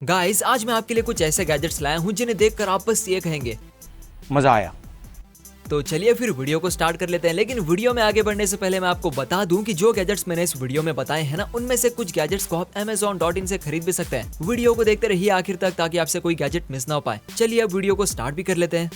Guys, आज मैं आपके लिए कुछ ऐसे गैजेट्स लाया हूँ जिन्हें देखकर आप बस ये कहेंगे मजा आया। तो चलिए फिर वीडियो को स्टार्ट कर लेते हैं। लेकिन वीडियो में आगे बढ़ने से पहले मैं आपको बता दूं कि जो गैजेट्स मैंने इस वीडियो में बताए हैं ना, उनमें से कुछ गैजेट्स को आप Amazon.in से खरीद भी सकते हैं। वीडियो को देखते रहिए आखिर तक ताकि आपसे कोई गैजेट मिस ना हो पाए। चलिए अब वीडियो को स्टार्ट भी कर लेते हैं।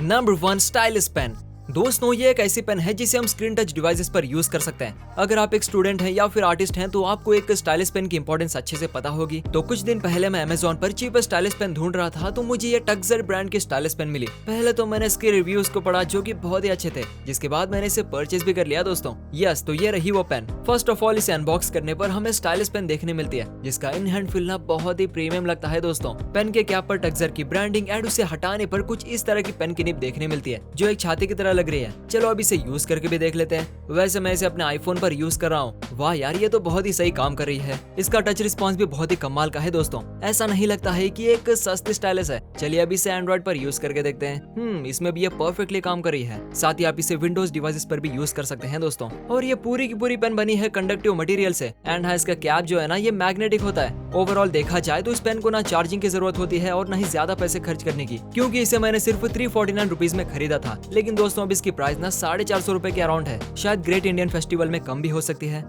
Number 1, stylus pen. दोस्तों, ये एक ऐसी पेन है जिसे हम स्क्रीन टच डिवाइसेस पर यूज कर सकते हैं। अगर आप एक स्टूडेंट हैं या फिर आर्टिस्ट हैं तो आपको एक स्टाइलिस पेन की इंपॉर्टेंस अच्छे से पता होगी। तो कुछ दिन पहले मैं Amazon पर चीप स्टाइलिस पेन ढूंढ रहा था तो मुझे ये टक्सर ब्रांड की स्टाइलिस पेन मिली। पहले तो मैंने इसके रिव्यूज को पढ़ा जो कि बहुत ही अच्छे थे, जिसके बाद मैंने इसे परचेज भी कर लिया दोस्तों। यस, तो ये रही वो पेन। फर्स्ट ऑफ ऑल, इसे अनबॉक्स करने पर हमें स्टाइलिस पेन देखने मिलती है जिसका इन हैंड फील ना बहुत ही प्रीमियम लगता है दोस्तों। पेन के कैप पर टक्सर की ब्रांडिंग एंड उसे हटाने पर कुछ इस तरह की पेन की निब देखने मिलती है जो एक छाती की तरह लग रही है। चलो अब इसे यूज करके भी देख लेते हैं। वैसे मैं इसे अपने आईफोन पर यूज कर रहा हूँ। वाह यार, ये तो बहुत ही सही काम कर रही है। इसका टच रिस्पॉन्स भी बहुत ही कमाल का है दोस्तों। ऐसा नहीं लगता है कि एक सस्ती स्टाइलिस है। चलिए अब इसे एंड्रॉइड पर यूज करके देखते हैं। इसमें भी ये परफेक्टली काम कर रही है। साथ ही आप इसे विंडोज डिवाइसेस पर भी यूज कर सकते हैं दोस्तों। और ये पूरी की पूरी पेन बनी है कंडक्टिव मटेरियल से एंड इसका कैप जो है ना, ये मैग्नेटिक होता है। ओवरऑल देखा जाए तो इस पेन को ना चार्जिंग की जरूरत होती है और ना ही ज्यादा पैसे खर्च करने की, क्योंकि इसे मैंने सिर्फ 349 रुपीज में खरीदा था। लेकिन दोस्तों अब इसकी प्राइस ना 450 रुपए के अराउंड है। शायद ग्रेट इंडियन फेस्टिवल में कम भी हो सकती है।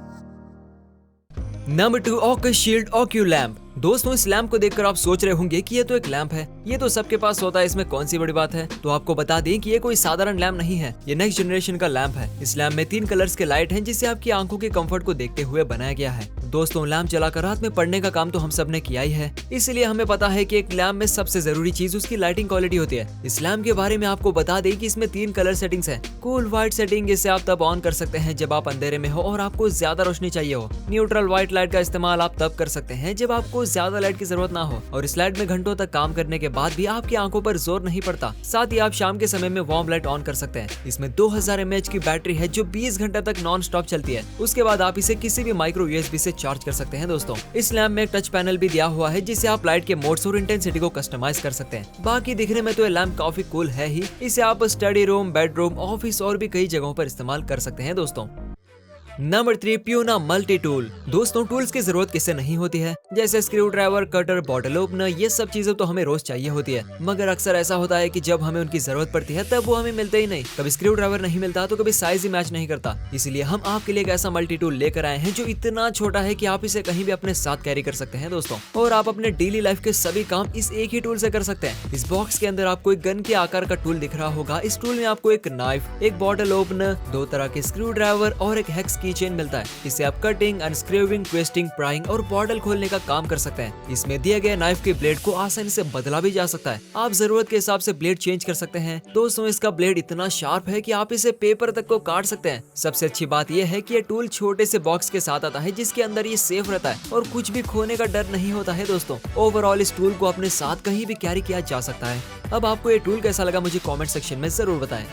नंबर 2, ऑकस शील्ड ऑक्यू लैम्प। दोस्तों, इस लैम्प को देखकर आप सोच रहे होंगे कि ये तो एक लैम्प है, ये तो सबके पास होता है, इसमें कौन सी बड़ी बात है। तो आपको बता दें कि ये कोई साधारण लैम्प नहीं है, ये नेक्स्ट जनरेशन का लैम्प है। इस लैम्प में 3 कलर्स के लाइट हैं जिससे आपकी आंखों के कंफर्ट को देखते हुए बनाया गया है। दोस्तों, लैम्प जलाकर रात में पढ़ने का काम तो हम सब ने किया ही है, इसलिए हमें पता है कि एक लैम्प में सबसे जरूरी चीज उसकी लाइटिंग क्वालिटी होती है। इस लैम्प के बारे में आपको बता दें कि इसमें 3 कलर सेटिंग्स है। कूल व्हाइट सेटिंग, इसे आप तब ऑन कर सकते हैं जब आप अंधेरे में हो और आपको ज्यादा रोशनी चाहिए हो। न्यूट्रल व्हाइट लाइट का इस्तेमाल आप तब कर सकते हैं जब आपको ज्यादा लाइट की जरूरत ना हो और इस लाइट में घंटों तक काम करने के बाद भी आपकी आंखों पर जोर नहीं पड़ता। साथ ही आप शाम के समय में वार्म लाइट ऑन कर सकते हैं। इसमें 2000 mAh की बैटरी है जो 20 घंटे तक नॉन स्टॉप चलती है। उसके बाद आप इसे किसी भी माइक्रो USB से चार्ज कर सकते हैं दोस्तों। इस लैम्प में एक टच पैनल भी दिया हुआ है जिससे आप लाइट के मोड्स और इंटेंसिटी को कस्टमाइज कर सकते हैं। बाकी दिखने में तो ये लैम्प काफी कूल है ही। इसे आप स्टडी रूम, बेडरूम, ऑफिस और भी कई जगहों पर इस्तेमाल कर सकते हैं दोस्तों। नंबर 3, प्यूना मल्टी टूल। दोस्तों, टूल्स की जरूरत किसे नहीं होती है, जैसे screwdriver, cutter, bottle opener, ये सब चीजें तो हमें रोज चाहिए होती है। मगर अक्सर ऐसा होता है कि जब हमें उनकी जरूरत पड़ती है तब वो हमें मिलते ही नहीं। कभी स्क्रू ड्राइवर नहीं मिलता तो कभी साइज ही मैच नहीं करता। इसलिए हम आपके लिए एक ऐसा मल्टी टूल लेकर आए हैं जो इतना छोटा है कि आप इसे कहीं भी अपने साथ कैरी कर सकते हैं दोस्तों। और आप अपने डेली लाइफ के सभी काम इस एक ही टूल से कर सकते हैं। इस बॉक्स के अंदर आपको एक गन के आकार का टूल दिख रहा होगा। इस टूल में आपको एक नाइफ, एक बॉटल ओपनर, 2 तरह के स्क्रू ड्राइवर और एक हेक्स की चेन मिलता है। इससे आप कटिंग, अनस्क्रूविंग, ट्विस्टिंग, प्राइंग और बॉटल खोलने का काम कर सकते हैं। इसमें दिए गए नाइफ के ब्लेड को आसानी से बदला भी जा सकता है। आप जरूरत के हिसाब से ब्लेड चेंज कर सकते हैं। दोस्तों, इसका ब्लेड इतना शार्प है कि आप इसे पेपर तक को काट सकते हैं। सबसे अच्छी बात यह है कि ये टूल छोटे से बॉक्स के साथ आता है जिसके अंदर ये सेफ रहता है और कुछ भी खोने का डर नहीं होता है दोस्तों। ओवरऑल इस टूल को अपने साथ कहीं भी कैरी किया जा सकता है। अब आपको ये टूल कैसा लगा मुझे कमेंट सेक्शन में जरूर बताएं।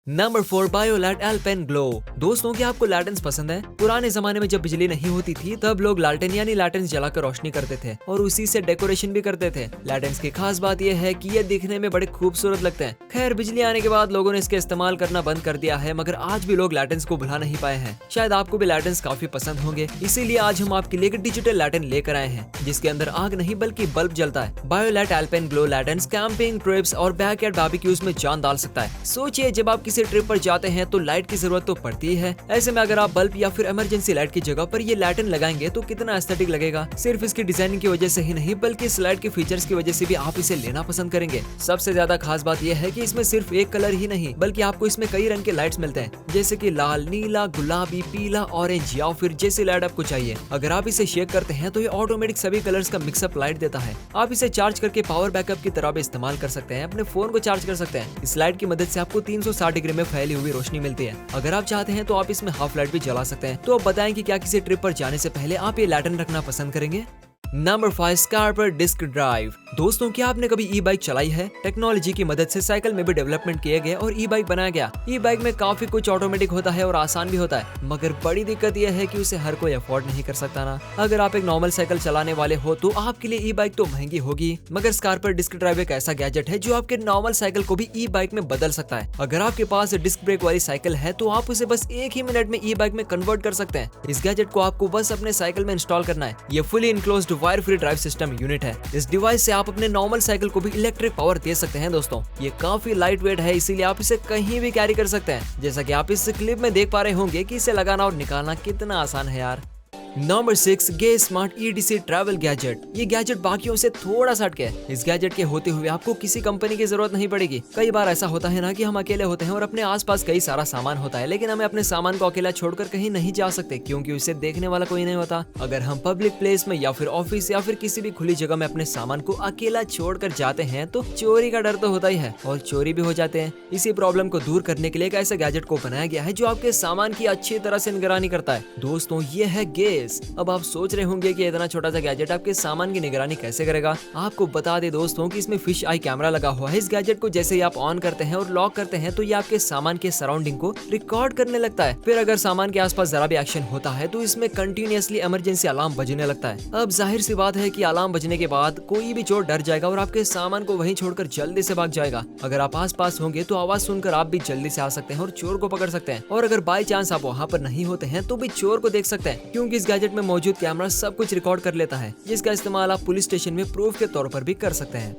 नंबर 4, बायोलैट एल्पेन ग्लो। दोस्तों, क्या आपको लैटेंस पसंद है? पुराने जमाने में जब बिजली नहीं होती थी तब लोग लालटेन यानी लैटेंस जलाकर रोशनी करते थे और उसी से डेकोरेशन भी करते थे। लैटेंस की खास बात यह है कि ये दिखने में बड़े खूबसूरत लगते हैं। खैर, बिजली आने के बाद लोगों ने इसके इस्तेमाल करना बंद कर दिया है, मगर आज भी लोग लैटेंस को भुला नहीं पाए हैं। शायद आपको भी लैटेंस काफी पसंद होंगे, इसीलिए आज हम आपके लिए एक डिजिटल लैटेन लेकर आए हैं जिसके अंदर आग नहीं बल्कि बल्ब जलता है। बायोलैट एल्पेन ग्लो लैटेंस कैंपिंग, ट्रिप्स और बैकयार्ड बारबेक्यूज में जान डाल सकता है। सोचिए, जब आप किसी ट्रिप पर जाते हैं तो लाइट की जरूरत तो पड़ती ही है। ऐसे में अगर आप बल्ब या फिर इमरजेंसी लाइट की जगह पर ये लैटेन लगाएंगे तो कितना एस्थेटिक लगेगा। सिर्फ इसकी डिजाइनिंग की वजह से ही नहीं बल्कि इस लाइट के फीचर्स की वजह से भी आप इसे लेना पसंद करेंगे। सबसे ज्यादा खास बात यह है कि इसमें सिर्फ एक कलर ही नहीं बल्कि आपको इसमें कई रंग के लाइट्स मिलते हैं, जैसे कि लाल, नीला, गुलाबी, पीला, ऑरेंज या फिर जैसी लाइट आपको चाहिए। अगर आप इसे शेक करते हैं तो ये ऑटोमेटिक सभी कलर्स का मिक्सअप लाइट देता है। आप इसे चार्ज करके पावर बैकअप की तरह भी इस्तेमाल कर सकते हैं। अपने फोन को चार्ज कर सकते हैं। इस लाइट की मदद से आपको 360 डिग्री में फैली हुई रोशनी मिलती है। अगर आप चाहते हैं तो आप इसमें हाफ लाइट भी जला सकते हैं। तो अब बताएं कि क्या किसी ट्रिप पर जाने से पहले आप ये लैटेन रखना पसंद करेंगे? नंबर 5, स्कार्पर डिस्क ड्राइव। दोस्तों क्या आपने कभी ई बाइक चलाई है? टेक्नोलॉजी की मदद से साइकिल में भी डेवलपमेंट किए गए और ई बाइक बनाया गया। ई बाइक में काफी कुछ ऑटोमेटिक होता है और आसान भी होता है, मगर बड़ी दिक्कत यह है कि उसे हर कोई अफोर्ड नहीं कर सकता ना। अगर आप एक नॉर्मल साइकिल चलाने वाले हो तो आपके लिए ई बाइक तो महंगी होगी, मगर स्कार्पर डिस्क ड्राइव एक ऐसा गैजेट है जो आपके नॉर्मल साइकिल को भी ई बाइक में बदल सकता है। अगर आपके पास डिस्क ब्रेक वाली साइकिल है तो आप उसे बस 1 ही मिनट में ई बाइक में कन्वर्ट कर सकते हैं। इस गैजेट को आपको बस अपने साइकिल में इंस्टॉल करना है। ये fully enclosed wire free drive system unit है। इस डिवाइस से आप अपने नॉर्मल साइकिल को भी इलेक्ट्रिक पावर दे सकते हैं। दोस्तों ये काफी लाइट वेट है, इसीलिए आप इसे कहीं भी कैरी कर सकते हैं। जैसा कि आप इस क्लिप में देख पा रहे होंगे कि इसे लगाना और निकालना कितना आसान है यार। नंबर 6 गे स्मार्ट EDC ट्रैवल गैजेट। ये गैजेट बाकियों से थोड़ा सा हटके है। इस गैजेट के होते हुए आपको किसी कंपनी की जरूरत नहीं पड़ेगी। कई बार ऐसा होता है ना कि हम अकेले होते हैं और अपने आसपास कई सारा सामान होता है, लेकिन हमें अपने सामान को अकेला छोड़कर कहीं नहीं जा सकते क्योंकि उसे देखने वाला कोई नहीं होता। अगर हम पब्लिक प्लेस में या फिर ऑफिस या फिर किसी भी खुली जगह में अपने सामान को अकेला छोड़कर जाते हैं तो चोरी का डर तो होता ही है और चोरी भी हो जाते हैं। इसी प्रॉब्लम को दूर करने के लिए एक ऐसा गैजेट को बनाया गया है जो आपके सामान की अच्छी तरह से निगरानी करता है। दोस्तों ये है गेस। अब आप सोच रहे होंगे कि इतना छोटा सा गैजेट आपके सामान की निगरानी कैसे करेगा। आपको बता दे दोस्तों कि इसमें फिश आई कैमरा लगा हुआ है। इस गैजेट को जैसे ही आप ऑन करते हैं और लॉक करते हैं तो ये आपके सामान के सराउंडिंग को रिकॉर्ड करने लगता है। फिर अगर सामान के आसपास जरा भी एक्शन होता है तो इसमें कंटिन्यूअसली इमरजेंसी अलार्म बजने लगता है। अब जाहिर सी बात है कि अलार्म बजने के बाद कोई भी चोर डर जाएगा और आपके सामान को वहीं छोड़कर जल्दी से भाग जाएगा। अगर आप आस पास होंगे तो आवाज सुनकर आप भी जल्दी से आ सकते हैं और चोर को पकड़ सकते हैं। और अगर बाई चांस आप वहाँ पर नहीं होते हैं तो भी चोर को देख सकते हैं, क्योंकि इस गैजेट में मौजूद कैमरा सब कुछ रिकॉर्ड कर लेता है, जिसका इस्तेमाल आप पुलिस स्टेशन में प्रूफ के तौर पर भी कर सकते हैं।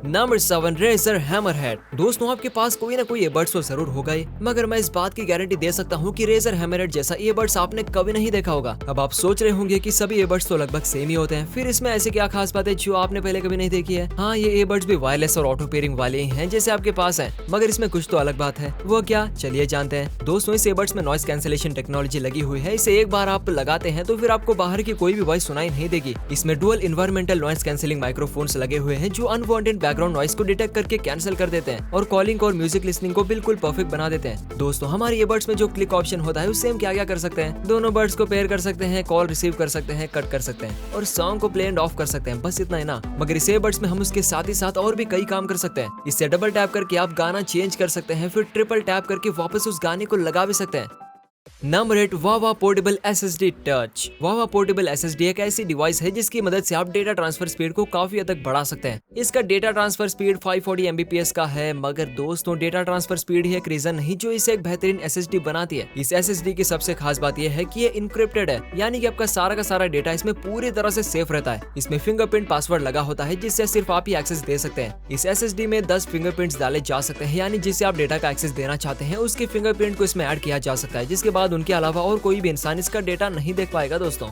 Number 7 Razer Hammerhead. दोस्तों आपके पास कोई ना कोई ईयरबड्स तो जरूर होगा ही, मगर मैं इस बात की गारंटी दे सकता हूँ कि रेजर हैमरहेड जैसा ईयरबड्स आपने कभी नहीं देखा होगा। अब आप सोच रहे होंगे कि सभी ईयरबड्स तो लगभग सेम ही होते हैं, फिर इसमें ऐसी क्या खास बात है जो आपने पहले कभी नहीं देखी है। हाँ, ये ईयरबड्स भी वायरलेस और ऑटो पेयरिंग वाले ही हैं जैसे आपके पास है, मगर इसमें कुछ तो अलग बात है। वो क्या, चलिए जानते हैं। दोस्तों इस ईयरबड्स में नॉइस कैंसिलेशन टेक्नोलॉजी लगी हुई है। इसे एक बार आप लगाते हैं तो फिर आपको बाहर की कोई भी वॉइस सुनाई नहीं देगी। इसमें dual environmental noise cancelling microphones लगे हुए हैं जो अनवांटेड बैकग्राउंड नॉइस को डिटेक्ट करके कैंसिल कर देते हैं और कॉलिंग और म्यूजिक लिसनिंग को बिल्कुल परफेक्ट बना देते हैं। दोस्तों हमारे ईयरबड्स में जो क्लिक ऑप्शन होता है उससे हम क्या क्या कर सकते हैं। दोनों बर्ड्स को पेयर कर सकते हैं, कॉल रिसीव कर सकते हैं, कट कर सकते हैं और सॉन्ग को प्ले एंड ऑफ कर सकते हैं। बस इतना ही ना, मगर इस ईयरबड्स में हम उसके साथ ही साथ और भी कई काम कर सकते हैं। इससे डबल टैप करके आप गाना चेंज कर सकते हैं, फिर ट्रिपल टैप करके वापस उस गाने को लगा भी सकते हैं। Number 8 Vava portable SSD touch. Vava portable SSD एक ऐसी डिवाइस है जिसकी मदद से आप डेटा ट्रांसफर स्पीड को काफी हद तक बढ़ा सकते हैं। इसका डेटा ट्रांसफर स्पीड 540 MBPS का है, मगर दोस्तों डेटा ट्रांसफर स्पीड ही एक रीजन नहीं जो इसे एक बेहतरीन SSD बनाती है। इस SSD की सबसे खास बात यह है कि ये इनक्रिप्टेड है, यानी कि आपका सारा का सारा डेटा इसमें पूरी तरह से सेफ रहता है। इसमें फिंगरप्रिंट पासवर्ड लगा होता है जिससे सिर्फ आप ही एक्सेस दे सकते हैं। इस SSD में 10 फिंगरप्रिंट्स डाले जा सकते हैं, यानी जिससे आप डेटा का एक्सेस देना चाहते हैं उसके फिंगरप्रिंट को इसमें ऐड किया जा सकता है, जिसके बाद उनके अलावा और कोई भी इंसान इसका डेटा नहीं देख पाएगा। दोस्तों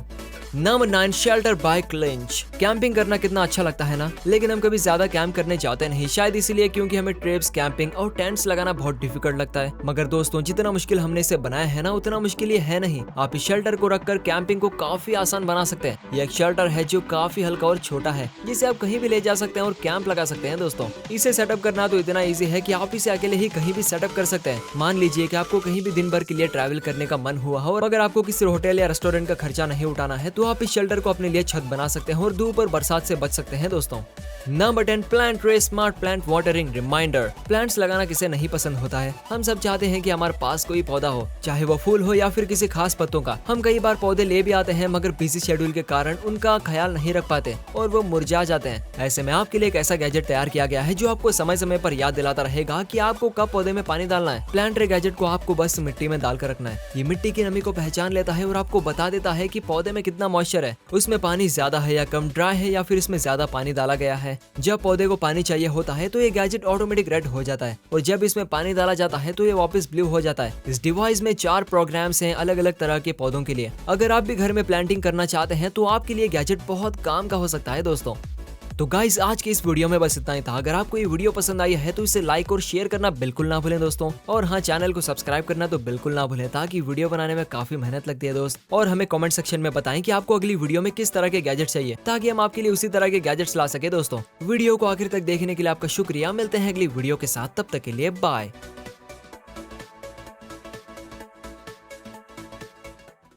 number 9 shelter by clinch. Camping करना कितना अच्छा लगता है ना, लेकिन हम कभी ज्यादा कैंप करने जाते नहीं, शायद इसीलिए क्योंकि हमें ट्रेप्स, कैंपिंग और टेंट्स लगाना बहुत डिफिकल्ट लगता है। मगर दोस्तों जितना मुश्किल हमने इसे बनाया है ना उतना मुश्किल ये है नहीं। आप इस शेल्टर को रखकर कैंपिंग को काफी आसान बना सकते हैं। ये एक शेल्टर है जो काफी हल्का और छोटा है, जिसे आप कहीं भी ले जा सकते हैं और कैंप लगा सकते हैं। दोस्तों इसे सेटअप करना तो इतना ईजी है कि आप इसे अकेले ही कहीं भी सेटअप कर सकते हैं। मान लीजिए कि आपको कहीं भी दिन भर के लिए ट्रैवल करने का मन हुआ हो और अगर आपको किसी होटल या रेस्टोरेंट का खर्चा नहीं उठाना है तो आप इस शेल्टर को अपने लिए छत बना सकते हैं और धूप और बरसात से बच सकते हैं। दोस्तों number 10 plant tray smart plant watering reminder. Plants लगाना किसे नहीं पसंद होता है। हम सब चाहते हैं कि हमारे पास कोई पौधा हो, चाहे वो फूल हो या फिर किसी खास पत्तों का। हम कई बार पौधे ले भी आते हैं मगर बिजी शेड्यूल के कारण उनका ख्याल नहीं रख पाते और वो मुरझा जाते हैं। ऐसे में आपके लिए एक ऐसा गैजेट तैयार किया गया है जो आपको समय समय पर याद दिलाता रहेगा कि आपको कब पौधे में पानी डालना है। प्लांट ट्रे गैजेट को आपको बस मिट्टी में डालकर रखना है। ये मिट्टी की नमी को पहचान लेता है और आपको बता देता है कि पौधे में कितना मॉइस्चर है, उसमें पानी ज्यादा है या कम, ड्राई है या फिर इसमें ज्यादा पानी डाला गया है। जब पौधे को पानी चाहिए होता है तो ये गैजेट ऑटोमेटिक रेड हो जाता है और जब इसमें पानी डाला जाता है तो ये वापस ब्लू हो जाता है। इस डिवाइस में 4 प्रोग्राम्स हैं अलग अलग तरह के पौधों के लिए। अगर आप भी घर में प्लांटिंग करना चाहते हैं तो आपके लिए गैजेट बहुत काम का हो सकता है। दोस्तों तो गाइस आज की इस वीडियो में बस इतना ही था। अगर आपको ये वीडियो पसंद आई है तो इसे लाइक और शेयर करना बिल्कुल ना भूलें दोस्तों, और हाँ चैनल को सब्सक्राइब करना तो बिल्कुल ना भूलें ताकि वीडियो बनाने में काफी मेहनत लगती है दोस्त। और हमें कमेंट सेक्शन में बताएं कि आपको अगली वीडियो में किस तरह के गैजेट चाहिए ताकि हम आपके लिए उसी तरह के गैजेट्स ला सके। दोस्तों वीडियो को आखिर तक देखने के लिए आपका शुक्रिया। मिलते हैं अगली वीडियो के साथ, तब तक के लिए बाय।